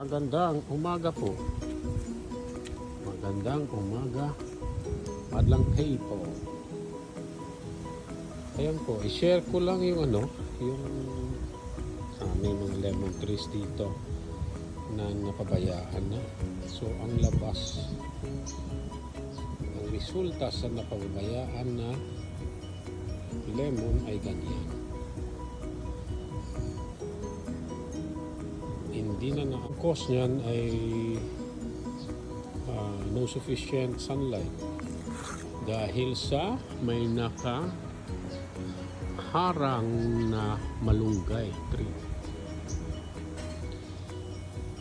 Magandang umaga po. Magandang umaga. Madlang kayo po. Ayan po, i-share ko lang yung yung sa amin mga lemon trees dito na napabayaan na. So ang labas, ang resulta sa napabayaan na lemon ay ganyan. Hindi na ang cause niyan ay no sufficient sunlight dahil sa may nakaharang na malunggay tree.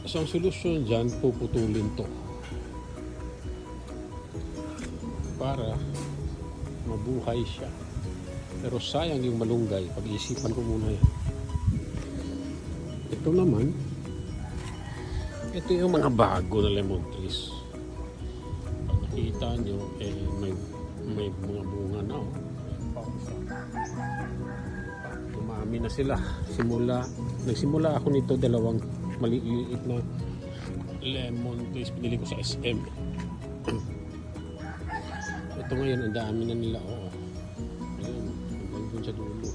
So ang solusyon dyan, puputulin to para mabuhay siya. Pero sayang yung malunggay, pag-iisipan ko muna yan. Ito naman, ito yung mga bago na lemon trees. Pag nakita nyo, may mga bunga na. Dumami na sila. Nagsimula ako nito, dalawang maliit na lemon trees. Pinili ko sa SM. Ito ngayon, ang dami na nila. Ayan, hanggang dun sa dulo.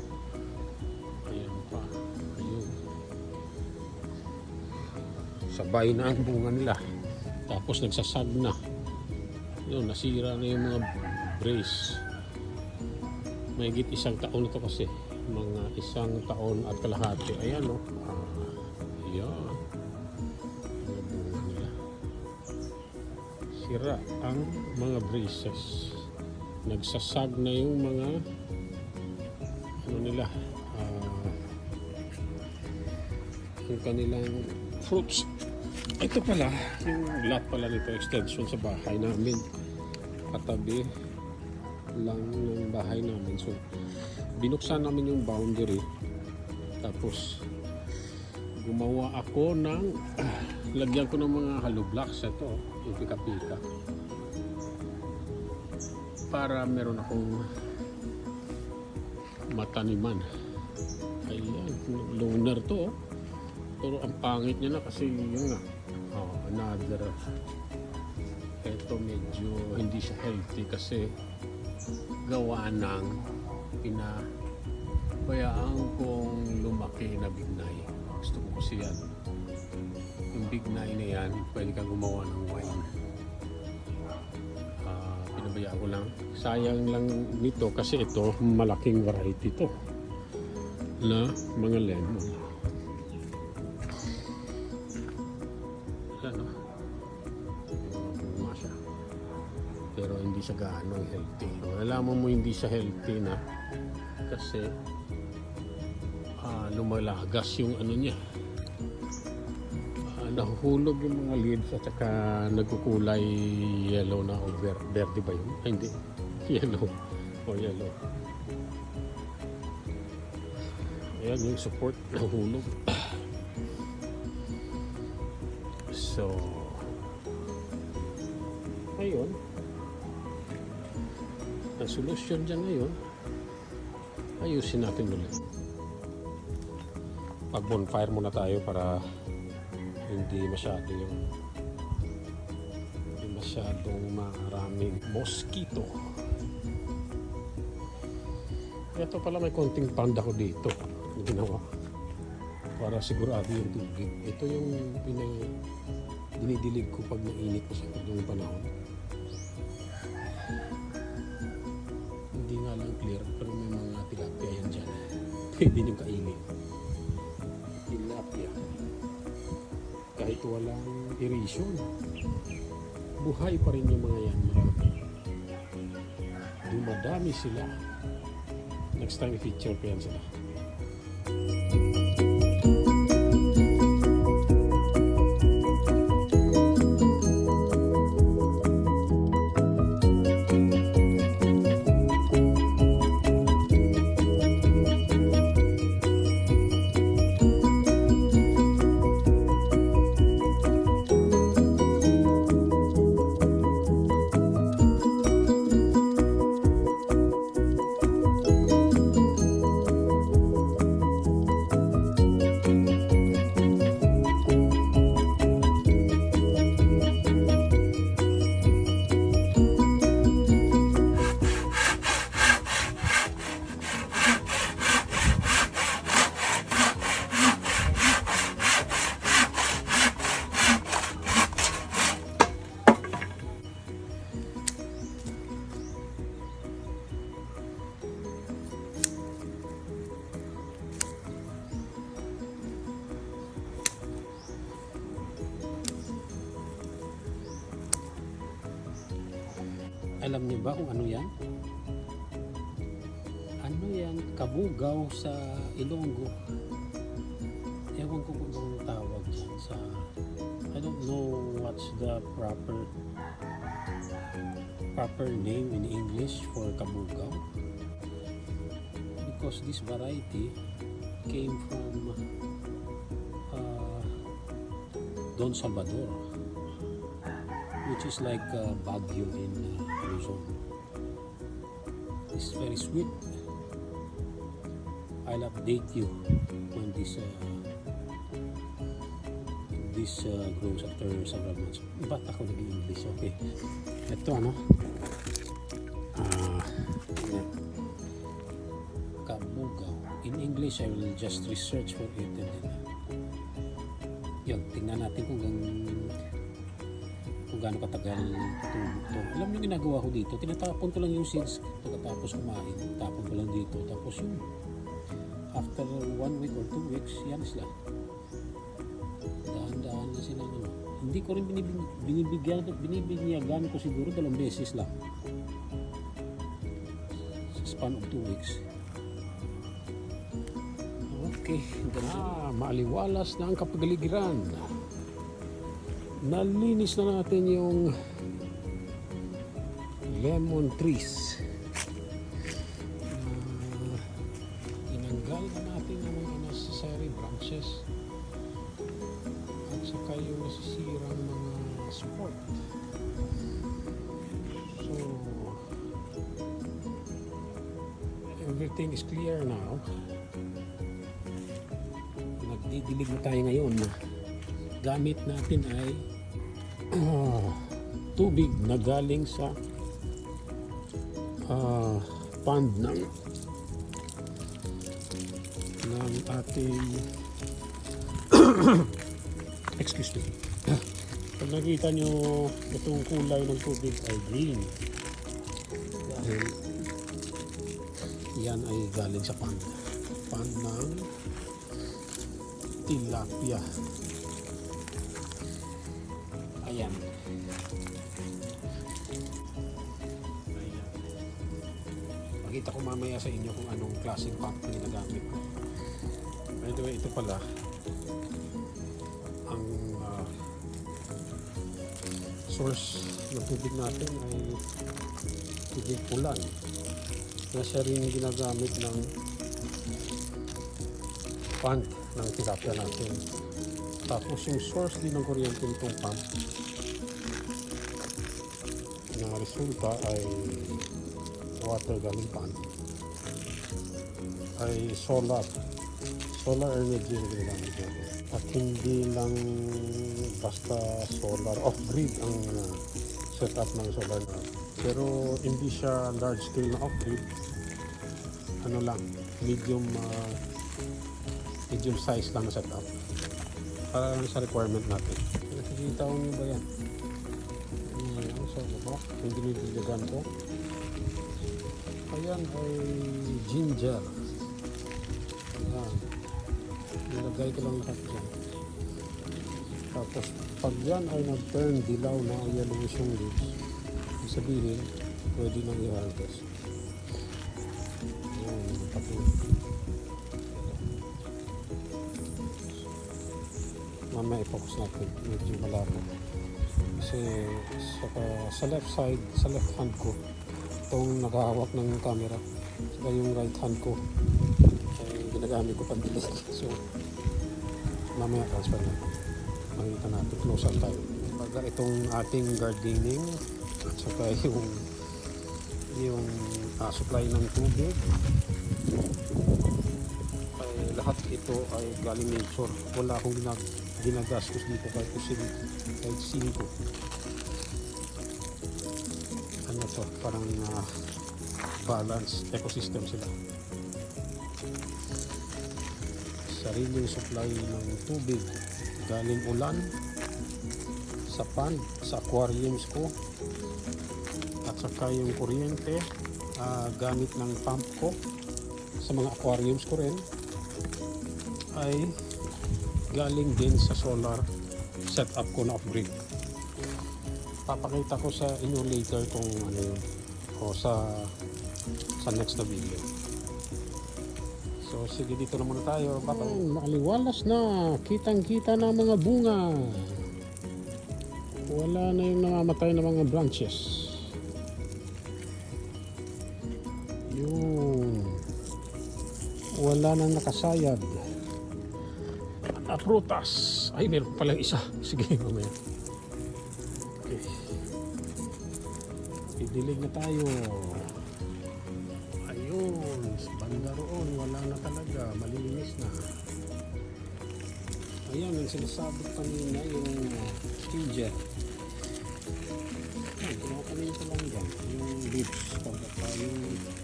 Ayan pa. Ayun. Sabay na ang bunga nila. Tapos nagsasag na. Yun, nasira na yung mga brace. Mahigit isang taon ito kasi. Mga isang taon at kalahati. Ayan o. Ayan. Mga bunga nila. Sira ang mga braces. Nagsasag na yung mga nila. Yung kanilang fruits. Ito pala, yung lot pala nito, extension sa bahay namin. Katabi lang ng bahay namin. So, binuksan namin yung boundary. Tapos, gumawa ako ng, lagyan ko ng mga hollow blocks. Ito, yung pika-pika. Para meron akong mataniman. Ayan, loner to. Pero ang pangit niya na kasi yun nga. Another. Ito medyo hindi siya healthy kasi gawa ng pinabayaan kong lumaki na bignay. Gusto ko kasi yan. Yung bignay na yan, pwede kang gumawa ng wine. Pinabayaan ko lang. Sayang lang nito kasi ito, malaking variety to na mga lemon. Pero hindi siya gaano healthy. Nalaman mo hindi siya healthy na kasi lumalagas yung niya. Nahuhulog yung mga leaves at saka nagkukulay yellow na o verde ba yun? Ay, hindi. Yellow. Yellow. Ayan yung support. Nahuhulog. So, ayun. Ang solusyon dyan ngayon, ayusin natin ulit. Pag bonfire muna tayo para hindi masyadong maraming mosquito. Ito pala may konting pond ako dito na ginawa para sigurado yung tubig. Ito yung dinidilig ko pag mainit pa sa yung panahon. Hindi nga lang clear pero may mga tilapia yan dyan. Pwede nyo kainin. Tilapia. Kahit walang irrigation, buhay pa rin yung mga yan. Dumadami sila. Next time i-feature ko yan sila. Alam niyo ba kung ano yan? Ano yan? Kabugaw sa Ilonggo. Ewan ko kung anong tawag dyan sa... I don't know what's the proper name in English for kabugaw. Because this variety came from Don Salvador, which is like Baguio in Luzon. It's very sweet. I'll update you when this grows after several months. Ba't ako nag-English? Okay. Ito ano? Kabugaw. In English, I will just research for it and then yun, tingnan natin kung gaano katagal tumubo to. Alam niyo ginagawa ko dito, tinatapon ko lang yung seeds pagkatapos kumain, tapon ko lang dito, tapos yun, after 1 week or 2 weeks, yan sila. Dahan-dahan na sila. Ano. Hindi ko rin binibigyan ko siguro 2 beses lang sa span of 2 weeks. Okay, maaliwalas na ang kapagaligiran. Nalinis na natin yung lemon trees. Tinanggal na natin ang mga unnecessary branches at saka yung nasisirang mga support. So, everything is clear now. Nagdidilig na tayo ngayon. Gamit natin ay tubig na galing sa pond ng ating excuse me. Pag nakita nyo itong kulay ng tubig ay green dahil yan ay galing sa pond ng tilapia. Ayan. Pakita ko mamaya sa inyo kung anong klaseng pump na ginagamit ko. By the way, ito pala ang source ng tubig natin ay tubig ulan. Kaya siya rin ginagamit ng pump ng tilapia natin. Tapos yung source din ng kuryente nitong pump na resulta ay water galing pump ay solar energy na ginagamit natin. At hindi lang basta solar, off-grid ang setup ng solar na. Pero hindi siya large scale na off-grid. Ano lang, medium size lang na setup. Para lang sa requirement natin. Nakikita ko nyo ba yan? Ano sa baba? Yung dinidiligan ko. Ayan ay ginger. Ayan. Nilagay ko lang lahat dyan. Tapos pag yan ay nag-turn dilaw na yellowish yung leaves, ibig sabihin, pwede nang i-harvest. Ayan, patuloy. Mamaya i-focus natin, medyo malabo kasi sa left side, sa left hand ko itong nakahawak ng camera, saka yung right hand ko ay ginagamit ko pandilig, so mamaya transfer natin, makikita natin, close up tayo baga itong ating gardening at saka yung supply ng tubig ay lahat ito ay galing nature. Wala akong ginagastos dito kahit 5. Ano to, parang balance ecosystem sila. Sariling supply ng tubig galing ulan sa pond, sa aquariums ko, at saka yung kuryente gamit ng pump ko sa mga aquariums ko rin ay galing din sa solar setup ko na off-grid. Papakita ko sa inyo later kung ano yun. O sa next na video. So sige, dito na muna tayo. Nakaliwalas na. Kitang-kita na mga bunga. Wala na yung namamatay na mga branches. Yun. Wala nang nakasayad. Prutas. Ay, meron palang isa. Sige, mamaya. Okay. Pidilig na tayo. Ayun. Banda roon. Wala na talaga. Malinis na. Ayan, yung sinasabi kanina yung ginger. Ayan, kinakanin ko lang yan. Yung leaves.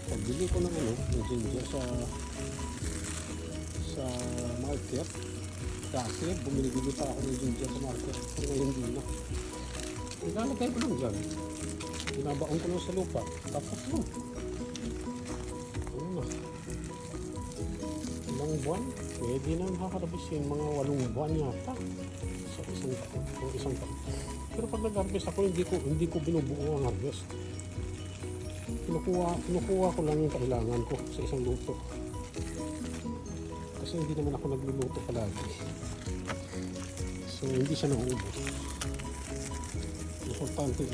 Pagbili ko ng yung ginger sa market. Kasi bumili-bili pa ako ng ginger sa market. Pero ngayon din na. Ilalagay ko lang dyan. Binabaon ko lang sa lupa. Tapos lang. Ano na. Ilang buwan? Pwede na nakakarabisin. Mga 8 buwan yata. Sa isang taon. Pero pag nag-harvest ako, hindi ko binubuo ang harvest. Kinukuha ko lang yung kailangan ko sa isang luto. Kasi hindi naman ako nagluluto palagi. So hindi siya nauubos. Importante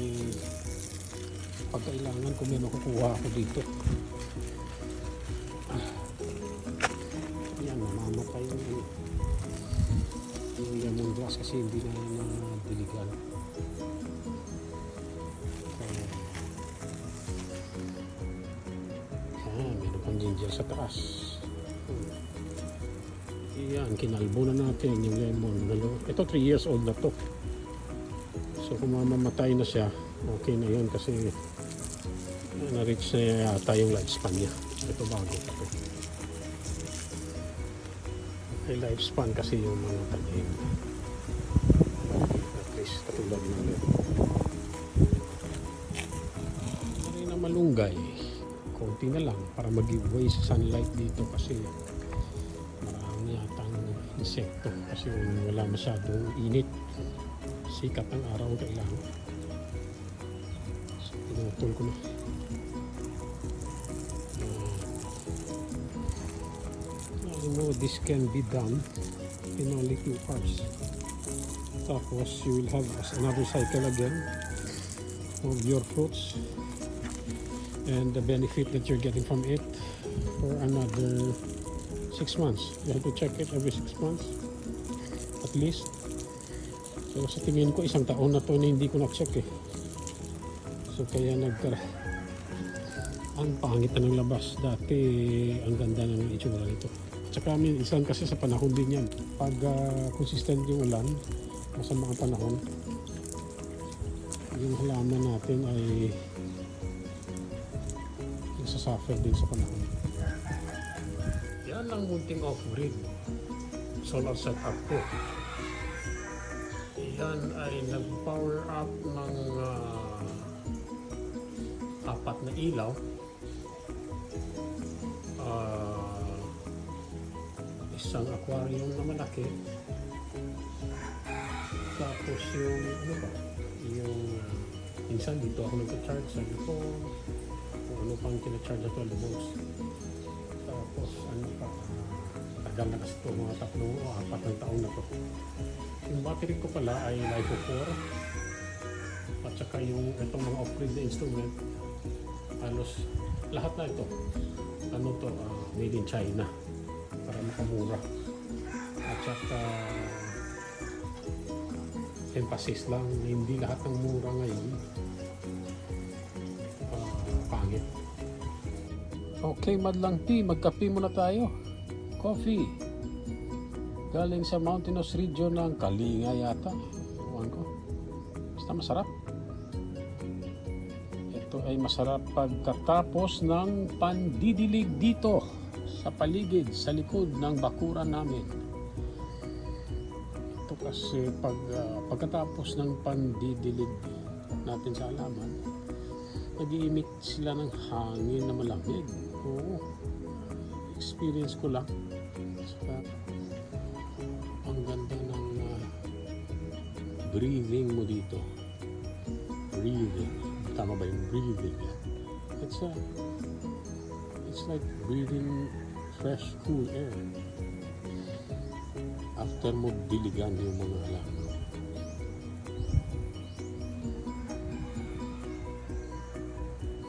pag kailangan ko may makukuha ako dito. Ayan, namamatay yung lemongrass kasi hindi na diligan. Meron pang ginger sa taas. Yan, kinalbo na natin yung lemon. Ito 3 years old na to. So kung mamamatay na siya, okay na yun kasi na-reach na yata yung lifespan niya. Ito bago pa to. May lifespan kasi yung mga tanim. At least katulad ng lemon. Hindi na malunggay. Konti na lang para mag-giveaway sa sunlight dito kasi yatang insekto kasi wala masyadong init, sikat ang araw ang kailangan. So pinutol ko na. You know, this can be done in only 2 hours. Tapos you will have another cycle again of your fruits and the benefit that you're getting from it for another 6 months. You have to check it every 6 months at least. So sa tingin ko 1 taon na to na hindi ko na-check eh. So kaya ang pangit na ng labas. Dati ang ganda ng itsura nito. Tsaka minsan kasi sa panahon din yan. Pag consistent yung ulan, masama ang panahon, yung halaman natin ay sasuffer din sa panahon. Yan ang munting off-grid solar setup ko. Yan ay nag-power up ng 4 na ilaw. Isang aquarium na malaki. Tapos yung minsan dito ako nag-charge sa phone. Kung ano pang kina-charge na 12 volts. Tapos tagal na kasi ito, mga 3 o 4 na taon na to. Yung battery ko pala ay LiPo 4 at saka yung itong mga off-grid na instrument, halos lahat na ito made in China para makamura. At saka emphasis lang na hindi lahat ng mura ngayon pangit. Okay, Madlang P, magkape muna tayo. Coffee. Galing sa mountainous region ng Kalinga yata. Ewan ko. Basta masarap. Ito ay masarap pagkatapos ng pandidilig dito sa paligid, sa likod ng bakuran namin. Ito kasi pagkatapos ng pandidilig natin sa halaman, nag-i-emit sila ng hangin na malamig. Oo. Experience ko lang. Saka, ang ganda ng breathing mo dito. breathing. Tama ba yung breathing? It's like breathing fresh, cool air. After mo diligan yung mga halaman.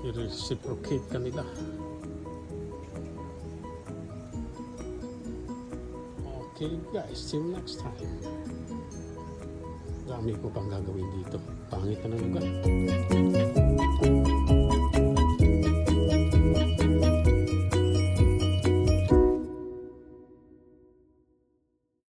I-reciprocate ka nila. Okay guys, till next time. Dami ko pang gagawin dito. Pangit na lugar.